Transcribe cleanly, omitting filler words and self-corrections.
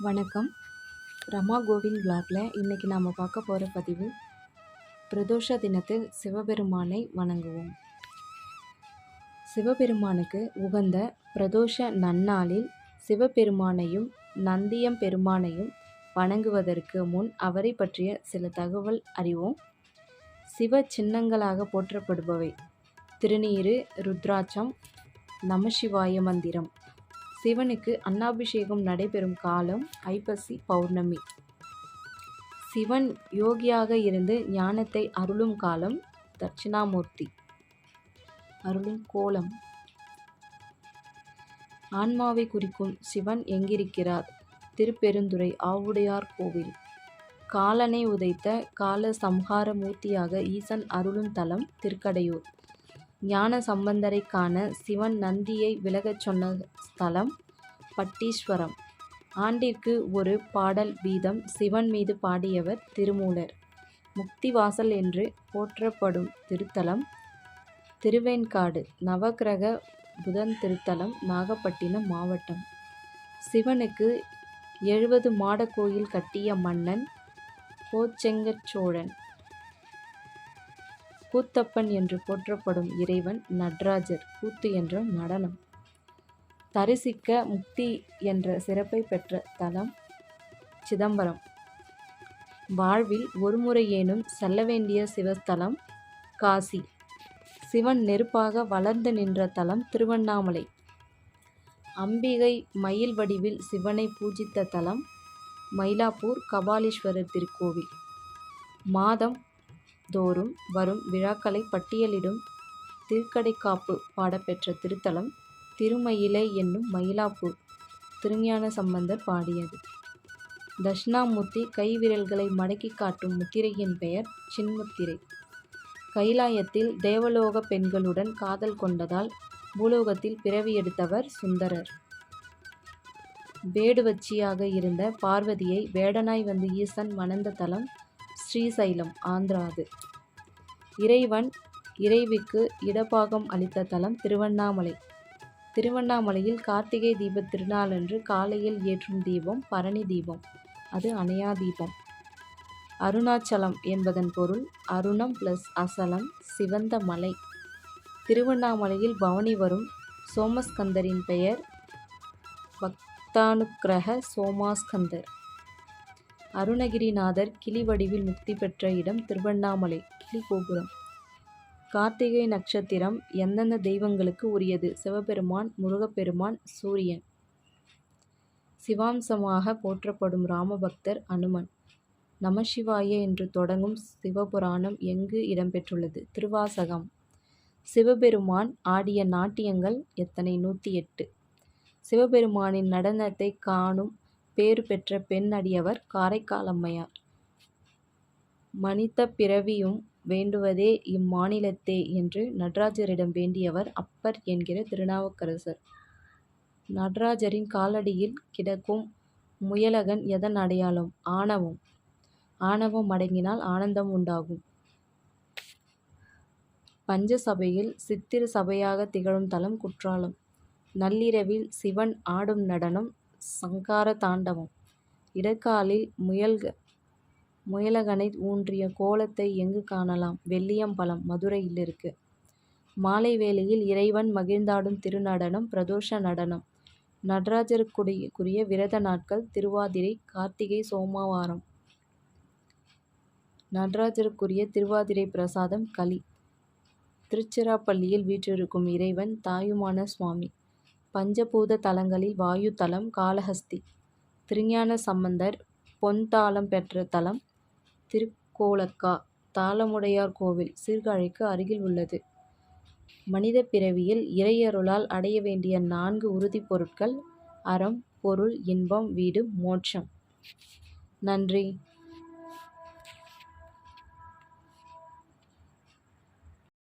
வணக்கம். ரமா கோவிந்த் விலாகில் இன்றைக்கி நாம் பார்க்க போகிற பதிவு பிரதோஷ தினத்தில் சிவபெருமானை வணங்குவோம். சிவபெருமானுக்கு உகந்த பிரதோஷ நன்னாளில் சிவபெருமானையும் நந்தியம் பெருமானையும் வணங்குவதற்கு முன் அவரை பற்றிய சில தகவல் அறிவோம். சிவ சின்னங்களாக போற்றப்படுபவை திருநீறு, ருத்ராட்சம், நமசிவாய மந்திரம். சிவனுக்கு அன்னாபிஷேகம் நடைபெறும் காலம் ஐப்பசி பௌர்ணமி. சிவன் யோகியாக இருந்து ஞானத்தை அருளும் காலம் தட்சிணாமூர்த்தி அருளும் கோலம். ஆன்மாவை குறிக்கும் சிவன் எங்கிருக்கிறார்? திருப்பெருந்துறை ஆவுடையார் கோவில். காலனை உதைத்த கால சம்ஹார மூர்த்தியாக ஈசன் அருளும் தலம் திருக்கடையூர். ஞான சம்பந்தரை காண சிவன் நந்தியை விலகச் சொன்ன ஸ்தலம் பட்டீஸ்வரம். ஆண்டிற்கு ஒரு பாடல் வீதம் சிவன் மீது பாடியவர் திருமூலர். முக்திவாசல் என்று போற்றப்படும் திருத்தலம் திருவேன்காடு. நவக்கிரக புதன் திருத்தலம் நாகப்பட்டினம் மாவட்டம். சிவனுக்கு 70 மாட கோயில் கட்டிய மன்னன் கோச்செங்கச்சோழன். கூத்தப்பன் என்று போற்றப்படும் இறைவன் நடராஜர். கூத்து என்ற நடனம். தரிசிக்க முக்தி என்ற சிறப்பை பெற்ற தலம் சிதம்பரம். வாழ்வில் ஒருமுறையேனும் செல்ல வேண்டிய சிவஸ்தலம் காசி. சிவன் நெருப்பாக வளர்ந்து நின்ற தலம் திருவண்ணாமலை. அம்பிகை மயில் வடிவில் சிவனை பூஜித்த தலம் மயிலாப்பூர் கபாலீஸ்வரர் திருக்கோவில். மாதம் தோறும் வரும் விழாக்களை பட்டியலிடும் திருக்கடைக்காப்பு பாடப்பெற்ற திருத்தலம் திருமயிலை என்னும் மயிலாப்பூர். திருஞான சம்பந்தர் பாடியது. தட்சிணாமூர்த்தி கைவிரல்களை மடக்கி காட்டும் முத்திரையின் பெயர் சின்முத்திரை. கைலாயத்தில் தேவலோக பெண்களுடன் காதல் கொண்டதால் பூலோகத்தில் பிறவி எடுத்தவர் சுந்தரர். வேடுவச்சியாக இருந்த பார்வதியை வேடனாய் வந்து ஈசன் மணந்த தலம் ஸ்ரீசைலம் ஆந்திராது. இறைவன் இறைவிக்கு இடபாகம் அளித்த தலம் திருவண்ணாமலை. திருவண்ணாமலையில் கார்த்திகை தீப திருநாளன்று காலையில் ஏற்றும் தீபம் பரணி தீபம். அது அணையா தீபம். அருணாச்சலம் என்பதன் பொருள் அருணம் + அசலம் சிவந்த மலை. திருவண்ணாமலையில் பவனி வரும் சோமஸ்கந்தரின் பெயர் பக்தானுக்கிரக சோமாஸ்கந்தர். அருணகிரிநாதர் கிளி வடிவில் முக்தி பெற்ற இடம் திருவண்ணாமலை. கிளி கோபுரம். கார்த்திகை நட்சத்திரம் எந்தெந்த தெய்வங்களுக்கு உரியது? சிவபெருமான், முருகப்பெருமான், சூரியன். சிவாம்சமாக போற்றப்படும் ராமபக்தர் அனுமன். நமசிவாய என்று தொடங்கும் சிவபுராணம் எங்கு இடம்பெற்றுள்ளது? திருவாசகம். சிவபெருமான் ஆடிய நாட்டியங்கள் எத்தனை? 108. சிவபெருமானின் நடனத்தை காணும் பேறு பெற்ற பெண் அடியவர் காரைக்கால் அம்மையார். மனித பிறவியும் வேண்டுவதே இம்மாநிலத்தே என்று நடராஜரிடம் வேண்டியவர் அப்பர் என்கிற திருநாவுக்கரசர். நடராஜரின் காலடியில் கிடக்கும் முயலகன் எதன் அடையாளம்? ஆணவம். ஆணவம் அடங்கினால் ஆனந்தம் உண்டாகும். பஞ்சசபையில் சித்திர சபையாக திகழும் தலம் குற்றாலம். நள்ளிரவில் சிவன் ஆடும் நடனம் சங்கார தாண்டவம். இடக்காலில் முயலகனை ஊன்றிய கோலத்தை எங்கு காணலாம்? வெள்ளியம்பலம் மதுரையில் இருக்கு. மாலை வேளையில் இறைவன் மகிழ்ந்தாடும் திருநடனம் பிரதோஷ நடனம். நடராஜருக்குரிய விரத நாட்கள் திருவாதிரை, கார்த்திகை, சோமவாரம். நடராஜருக்குரிய திருவாதிரை பிரசாதம் களி. திருச்சிராப்பள்ளியில் வீற்றிருக்கும் இறைவன் தாயுமான சுவாமி. பஞ்சபூத தலங்களில் வாயு தலம் காளஹஸ்தி. திருஞான சம்பந்தர் பொன் தாளம் பெற்ற தலம் திருக்கோலக்கா. தாளமுடையார் கோவில் சீர்காழிக்கு அருகில் உள்ளது. மனித பிறவியில் இறையருளால் அடைய வேண்டிய 4 உறுதிப் பொருட்கள் அறம், பொருள், இன்பம், வீடு, மோட்சம். நன்றி.